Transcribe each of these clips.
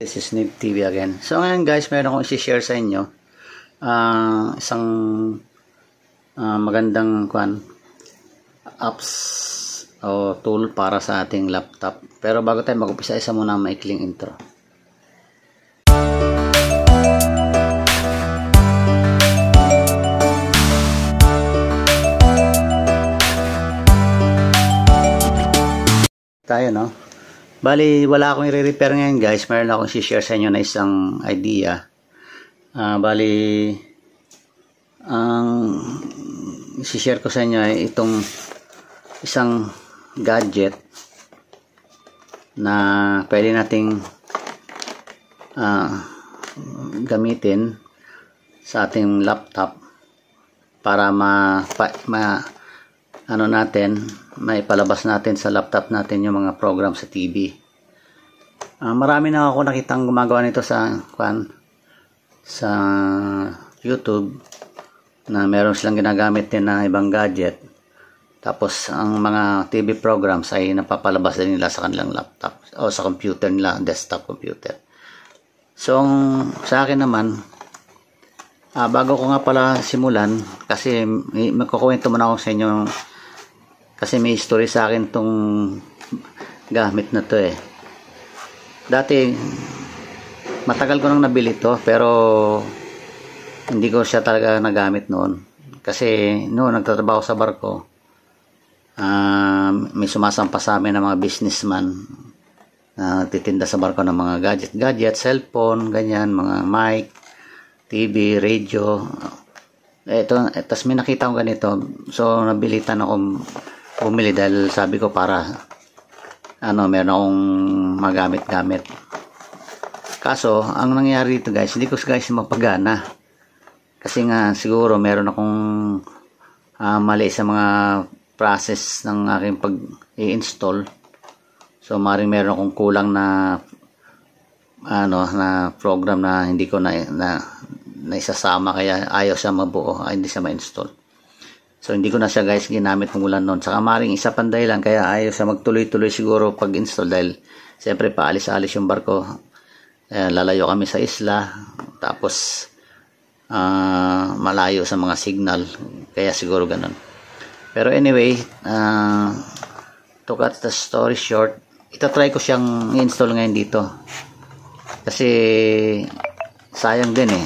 This is Nib TV again. So ngayon guys, meron akong i-share sa inyo isang magandang apps o tool para sa ating laptop. Pero bago tayo mag-umpisa, isa muna maikling intro. Tayo, no? Bali, wala akong i-repair ngayon guys. Meron akong i-share sa inyo na isang idea. Bali, ang i-share ko sa inyo ay itong isang gadget na pwede nating gamitin sa ating laptop para maipalabas natin sa laptop natin yung mga program sa TV. Marami na ako nakitang gumagawa nito sa YouTube, na meron silang ginagamit din na ibang gadget. Tapos ang mga TV programs ay napapalabas din nila sa kanilang laptop o sa computer nila, desktop computer. So sa akin naman, bago ko nga pala simulan, kasi magkukwento muna ako sa inyo, kasi may history sa akin tong gamit na to eh. Dati matagal ko nang nabili to, pero hindi ko siya talaga nagamit noon. Kasi noon nagtatrabaho sa barko, may sumasampa sa amin ng mga businessman na titinda sa barko ng mga gadget, cellphone, ganyan, mga mic, TV, radio. Tapos may nakita ko ganito, so nabilitan ako bumili dahil sabi ko para meron akong magamit-gamit. Kaso ang nangyari dito guys, hindi ko guys mapagana, kasi nga siguro meron akong mali sa mga process ng aking pag-i-install. So maring meron akong kulang na na program na hindi ko na isasama, kaya ayaw siya mabuo, hindi siya ma-install. So hindi ko na siya guys ginamit mula noon. Saka maring isa pang dahilan kaya ayaw siya magtuloy-tuloy siguro pag-install, dahil siyempre paalis-alis yung barko, lalayo kami sa isla, tapos malayo sa mga signal, kaya siguro ganun. Pero anyway, to cut the story short, itatry ko siyang i-install ngayon dito, kasi sayang din eh,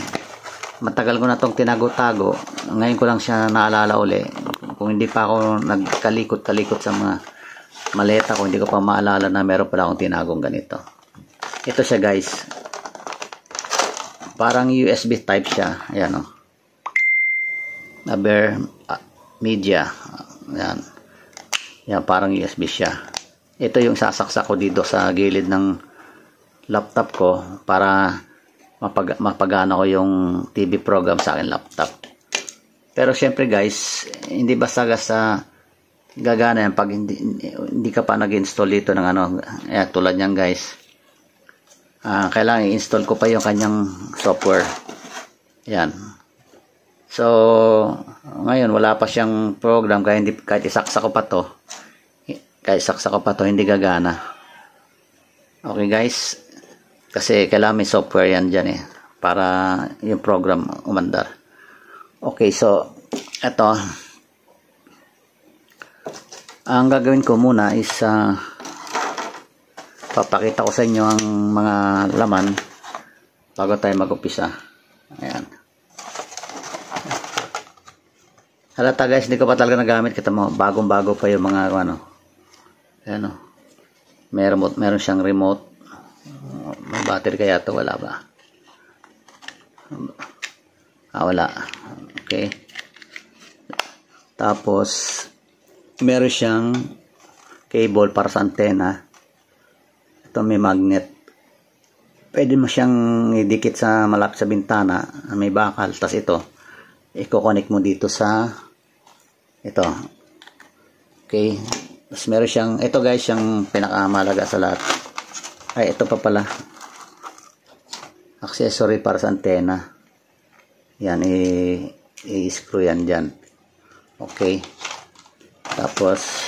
matagal ko na tong tinago-tago. Ngayon ko lang siya naalala uli. Kung hindi pa ako nagkalikot-kalikot sa mga maleta ko, hindi ko pa maalala na meron pala akong tinagong ganito. Ito siya guys, parang USB type siya. Ayan o, na bare media. Ayan. Ayan, parang USB siya. Ito yung sasaksak ko dito sa gilid ng laptop ko para mapagana ko yung TV program sa akin laptop. Pero syempre guys, hindi basta-basta gagana yan pag hindi ka pa nag-install dito ng tulad niyan guys. Kailangan i-install ko pa yung kanyang software. Yan. So ngayon wala pa siyang program, kaya kahit isaksak ko pa to, hindi gagana. Okay guys, kasi kailangan may software yan dyan eh, para yung program umandar. Okay, so eto, ang gagawin ko muna is papakita ko sa inyo ang mga laman bago tayo mag-umpisa. Ayan. Halata guys, hindi ko pa talaga nagamit. Kita mo, bagong-bago pa yung mga ayan o. Meron siyang remote. May battery kaya to, wala ba? Wala. Okay. Tapos meron siyang cable para sa antena. Ito may magnet. Pwede mo siyang idikit sa malapit sa bintana, may bakal. Tapos ito, i-connect mo dito sa ito. Okay. Tapos meron siyang, ito guys, yung pinakamalaga sa lahat. Ay, ito pa pala, accessory para sa antena. Yan, i-screw yan dyan. Okay. Tapos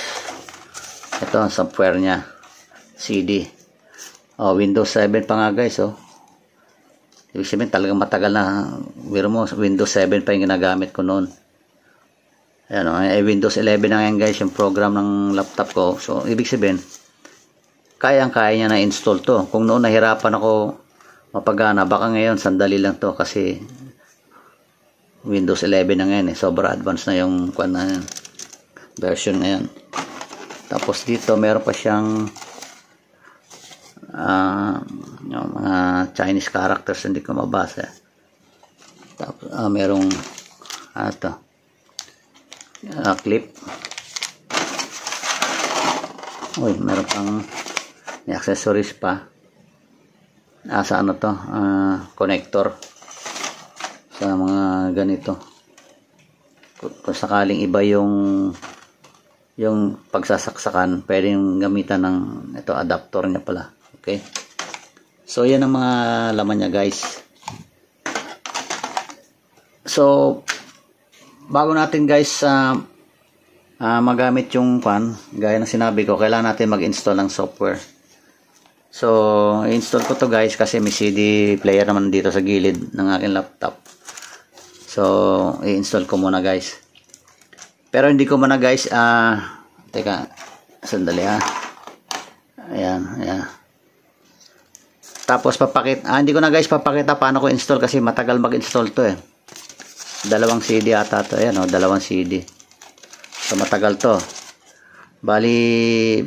ito ang software niya, CD. Windows 7 pa nga guys. Ibig sabihin talagang matagal na. Biro mo, Windows 7 pa yung ginagamit ko noon. Ayan o, Windows 11 na ngayon guys yung program ng laptop ko. So ibig sabihin, kayang-kaya niya na install to. Kung noon nahirapan ako mapagana, baka ngayon sandali lang to kasi Windows 11 na ngayon sobra advanced na yung version ngayon. Tapos dito meron pa siyang yung mga Chinese characters hindi ko mabasa. Tapos merong clip. Uy, meron pang may accessories pa. Sa ano to? Connector sa mga ganito. Kung sakaling iba yung pagsasaksakan, pwedeng gamitan ng ito adapter niya pala. Okay? So yan ang mga laman niya guys. So bago natin guys magamit yung gaya ng sinabi ko, kailangan natin mag-install ng software. So install ko to guys kasi may CD player naman dito sa gilid ng aking laptop. So i-install ko muna guys. Pero hindi ko muna guys teka, sandali ayan. Tapos hindi ko na guys papakita paano ko install kasi matagal mag-install to dalawang CD ata to. Ayan dalawang CD. So matagal to. Bali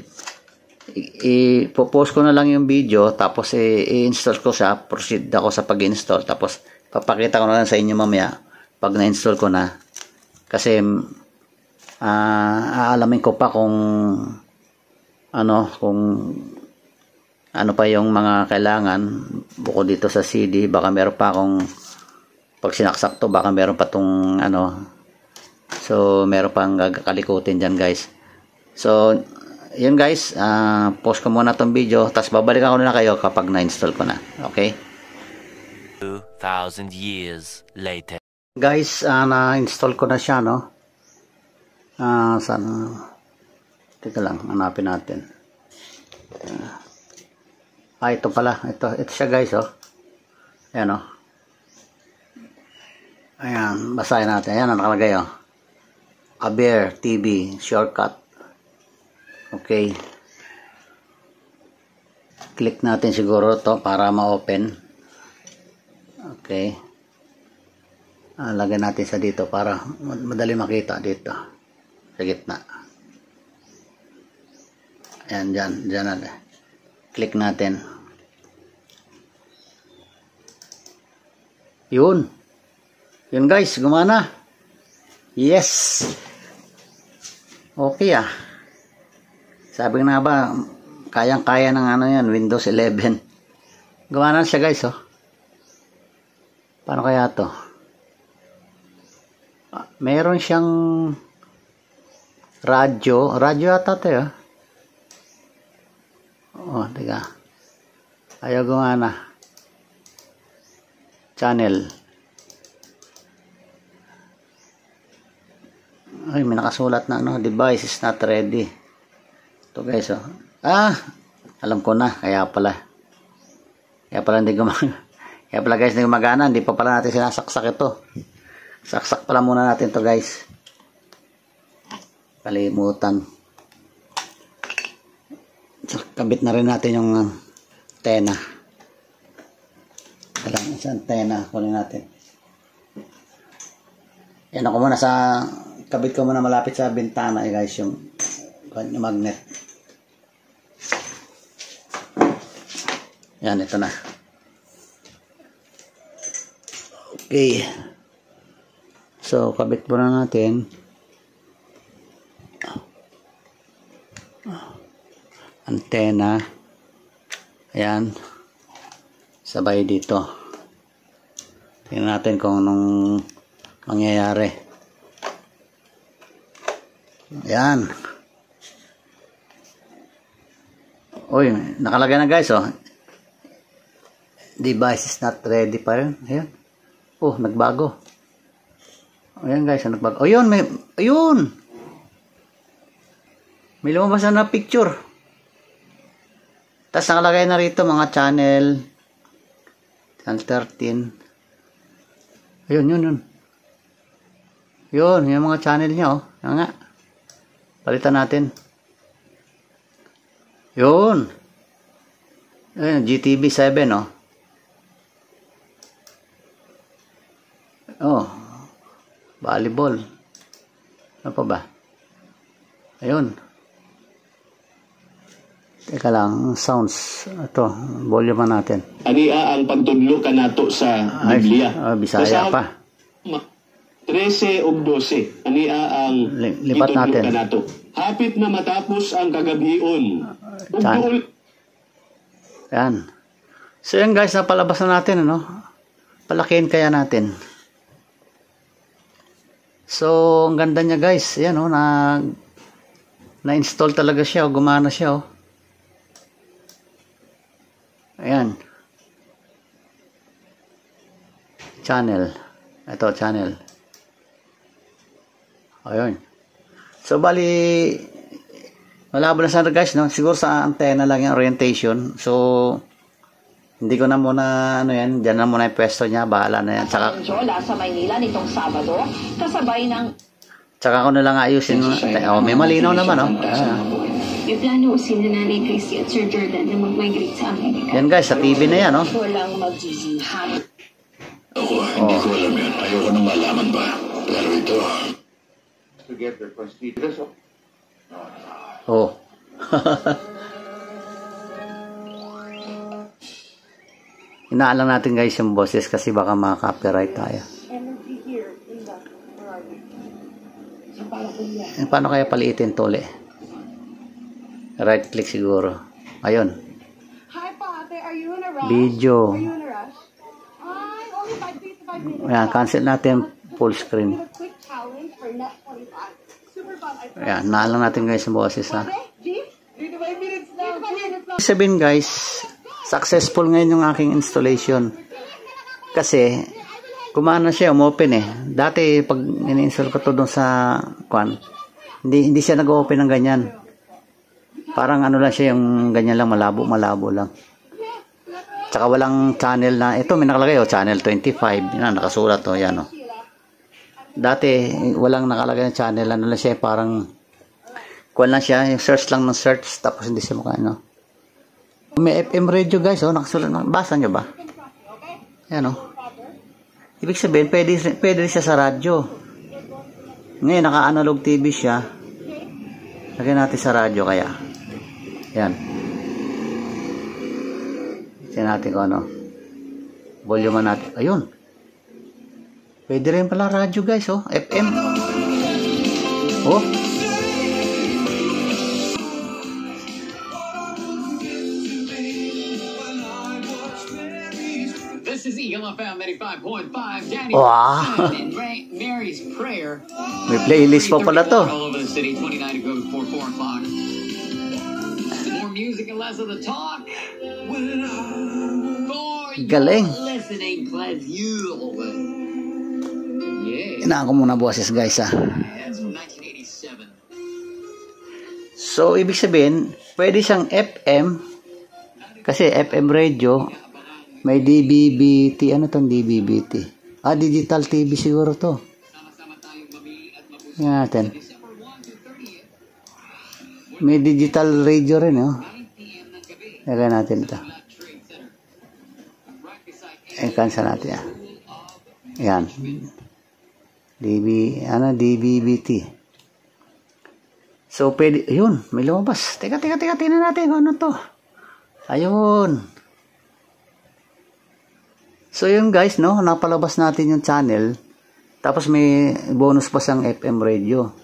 i-post ko na lang yung video tapos i-install ko siya, proceed ako sa pag-install tapos papakita ko na lang sa inyo mamaya pag na-install ko na kasi aalamin ko pa kung ano pa yung mga kailangan bukod dito sa CD. Baka meron pa akong pag sinaksak to, baka meron pa tong so meron pang gagalikutin dyan guys. So yun guys, post ko muna tong video tapos babalikan ko na kayo kapag na-install ko na. Okay, 2,000 years later guys. Na-install ko na siya sana teka lang, hanapin natin. Ito pala, ito siya guys ayan ayan, basahin natin. Ayan ang nakalagay Aber TV shortcut. Okay, click natin siguro to para ma-open. Okay, lagyan natin sa dito para madali makita dito sa gitna. Ayan, dyan natin. Click natin. Yun guys, gumana. Yes. Okay sabi nga ba kayang-kaya ng yan, Windows 11. Gumana siya guys Paano kaya to? Meron siyang radyo ata to teka. Ayaw gumana. Channel. Ay, may nakasulat na device is not ready. Ito guys alam ko na. Kaya pala hindi gumana. Kaya pala guys, hindi gumagana. Hindi pa pala natin sinasaksak ito. Saksak pala muna natin to guys. Kalimutan. Kabit na rin natin yung antena. Sa antena kunin natin. Yan ako muna kabit ko muna malapit sa bintana guys yung magnet. Yan, ito na. Okay. So kabit muna natin. Antena. Ayan. Sabay dito. Tingnan natin kung anong mangyayari. Ayan. Uy, nakalagay na guys Device is not ready pa rin. Ayan. Nagbago. Ayan guys, nagbago. Ayun, ayun. May lumabas na picture. Tapos nakalagay na rito mga channel. Channel 13. Ayun, yun. Yun, yung mga channel niya, oh. Yan nga. Palitan natin. Yun. Ayun, GTV 7, oh. Oh. Volleyball. Ano pa ba? Ayun. Teka lang, sounds. Ito, volume natin. Ania ang pagtudlo kanato sa Biblia. Bisaya pa. 13 ug 12. Ania ang lipat natin. Kanato. Hapit na matapos ang kagabion. Yan. So yan guys, napalabas na natin, ano? Palakihin kaya natin. So, ang ganda niya guys. Yan, oh, na-install talaga siya, oh, gumana siya, oh. Ayan. Channel. Ito, channel. Ayun. So, bali, malabo na sana guys, no? Siguro sa antena lang yung orientation. So, hindi ko na muna, ano yan, dyan na muna yung pwesto niya. Bahala na yan. Tsaka, sa Maynila nitong Sabado, kasabay ng... Tsaka ko na lang ayusin. Oh, may malinaw naman, oh. May plano si Nanay Christy at Sir Jordan na mag-migrate sa Amerika. Yan guys, sa TV na yan, oh. Walang magzizinhan. Ako, hindi ko alam yan. Ayoko nang malaman pa. Pero ito... Together, constituents of... Oh. Inaalang natin guys yung boses kasi baka maka-copyright tayo. Paano kaya paliitin to ulit? Right click siguro. Ayun. Hi, Pate. Are you in a rush? Video. Are you in a rush? Only 5 minutes. Ayan, cancel natin full screen. A quick challenge for net 25. Super fun. Ayan, naalang natin guys yung boses ha. G? 3 to 5 minutes now. Sabihin guys, successful ngayon yung aking installation. Kasi, kumana siya, umopen eh. Dati, pag in-install ko to doon sa, hindi siya nag-open ng ganyan. Parang ano lang siya, yung ganyan lang, malabo lang. Tsaka walang channel na, ito may nakalagay, oh, channel 25. Yan, nakasulat, oh, yan, oh. Dati, walang nakalagay na channel, ano lang siya, parang, lang siya, yung search lang ng search, tapos hindi siya mukha, ano. May FM radio, guys, oh, nakasulat, basa nyo ba? Yan, oh. Ibig sabihin, pwede siya sa radyo. Ngayon, naka-analog TV siya. Lagyan natin sa radyo kaya. Yan. Tignan natin kung ano. Volume natin. Ayun. Pwede rin pala radyo guys, oh. FM. Oh. This is ELFM 85.5. Danny Wow. and Mary's Prayer. May playlist pa pala to. All over the city, 29 to go before 4 o'clock. More music and less of the talk. Galing. Listening pleasure. Yeah. Inaan ko muna boses guys, ah. That's from 1987. So, ibig sabihin, pwede siyang FM. Kasi FM radio. May DVB-T. Ano tong DVB-T? Digital TV siguro to. Yan natin. May digital radio rin, oh. Lagyan natin ito. Cancel natin, yan. Yan. DVB-T. So, pwede, yun, may lumabas. Teka, tingnan natin kung ano to. Ayun. So yun guys, no, napalabas natin yung channel. Tapos may bonus pa siyang FM radio.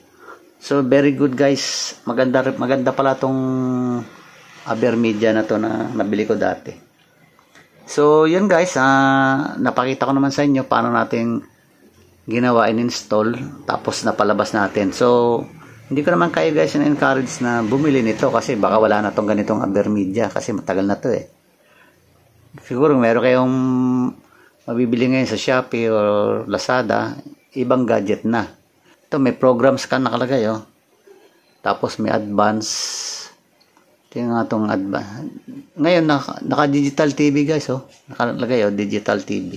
So very good guys. Maganda pala tong Abermedia na to na nabili ko dati. So yun guys, napakita ko naman sa inyo paano natin ginawa in-install tapos napalabas natin. So hindi ko naman kayo guys na-encourage na bumili nito kasi baka wala na tong ganitong Abermedia kasi matagal na to eh. Siguro meron kayong mabibili ngayon sa Shopee o Lazada, ibang gadget na. Ito may program scan nakalagay, oh. Tapos may advance. Tingnan nga itong ngayon, naka-digital TV guys, oh. Nakalagay, oh, digital TV.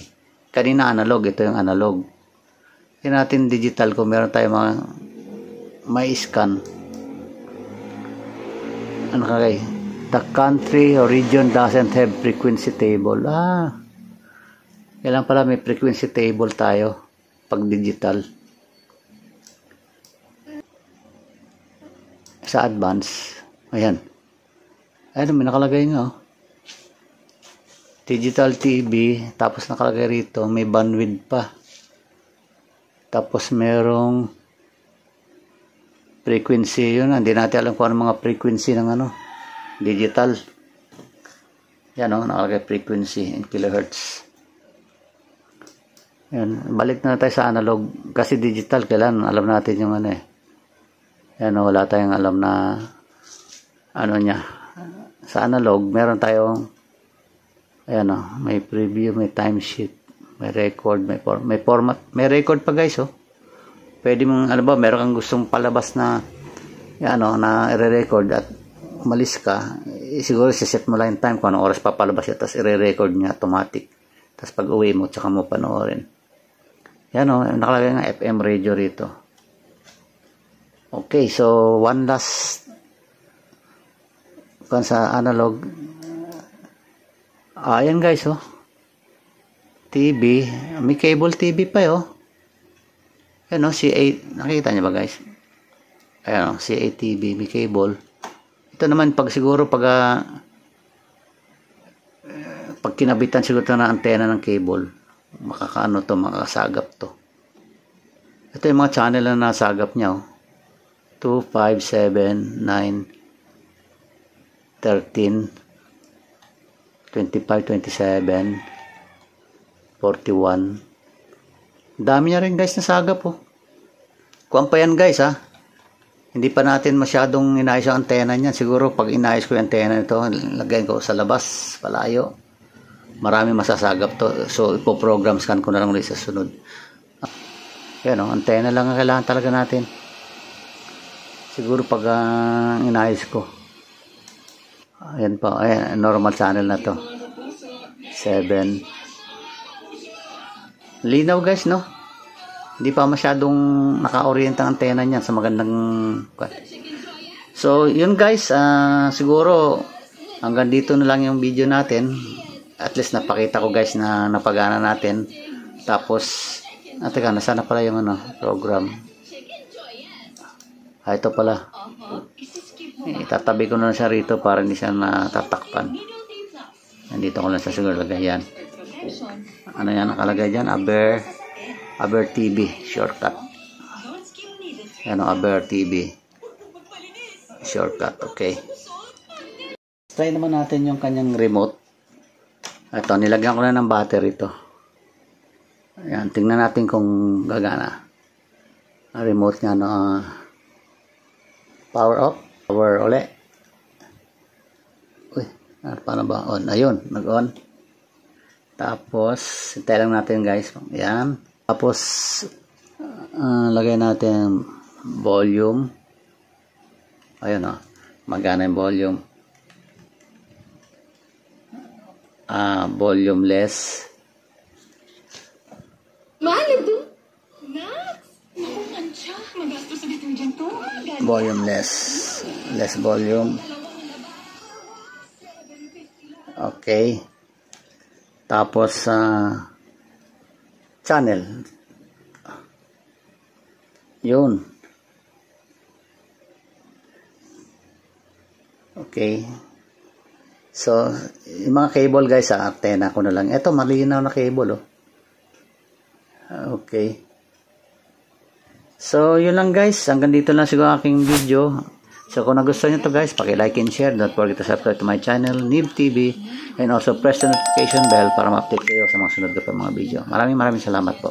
Kanina analog, ito yung analog. Tingnan natin digital kung meron tayo mga may scan. Ano kagay? The country or region doesn't have frequency table. Kailan pala may frequency table tayo pag digital. Sa advance. Ayan. Ayan, may nakalagay nga. Digital TV. Tapos nakalagay rito. May bandwidth pa. Tapos merong frequency. Yun. Hindi natin alam kung ano mga frequency ng digital. Yan o. Nakalagay frequency in kilohertz. Yan. Balik na tayo sa analog. Kasi digital. Kailan alam natin yung Yan o. Wala tayong alam na niya. Sa analog, meron tayong ayan o, may preview, may timesheet, may record, may format, may record pa guys oh. Pwede mong, meron kang gustong palabas na na i-record at umalis ka, siguro siset mo lang yung time kung anong oras pa palabas yun, tapos i-record niya automatic, tapos pag uwi mo, tsaka mo panoorin. Yan o, nakalagay nga FM radio rito. Okay, so one last sa analog. Ayan guys oh. TV, may cable TV pa oh. Ayan oh, CA, nakikita niyo ba guys? Ayan oh, CA TV, may cable. Ito naman pag siguro pag kinabitan siguro ito na antena ng cable, makakasagap to. Ito yung mga channel na nasagap niya oh. 2, 5, 7, 9, 13, 25, 27, 41. Dami niya rin guys na sagap po. Kuwan pa yan guys ha. Hindi pa natin masyadong inayos yung antena niyan. Siguro pag inayos ko yung antena nito, lagyan ko sa labas, palayo. Marami masasagap to. So ipo-program scan ko na lang ulit sa sunod. Yan o, antena lang ang kailangan talaga natin. Siguro pag inayos ko. Ayan po, ayan, normal channel na to. 7. Linaw guys, no? Hindi pa masyadong naka-orient ang antena niyan sa magandang. So, yun guys, siguro hanggang dito na lang yung video natin. At least napakita ko guys na napagana natin. Tapos, teka, nasaan na pala yung program. Ito pala. Itatabi ko na siya rito para hindi siya natatakpan. Nandito ko lang sa siguro lagay yan. Ano yan nakalagay dyan? Aber TV shortcut. Yan o, Aber TV shortcut. Okay. Try naman natin yung kanyang remote. Ito, nilagyan ko na ng battery ito. Ayan, tingnan natin kung gagana. Ang remote niya power off. Power ulit. Uy, paano ba? On. Ayun, nag-on. Tapos, hintay lang natin guys. Ayan. Tapos, lagay natin volume. Ayun o. Magana yung volume. Volume less. Volume less. Less volume. Okay. Tapos channel. Yun. Okay. So, yung mga cable guys, antena ko na lang. Ito, malinaw na cable, oh. Okay. So, yun lang guys. Hanggang dito lang siguro aking video. So, kung nagustuhan nyo to guys, paki-like and share. Don't forget to subscribe to my channel, Nib TV. And also press the notification bell para ma-update kayo sa mga sunod ko pa mga video. Maraming salamat po.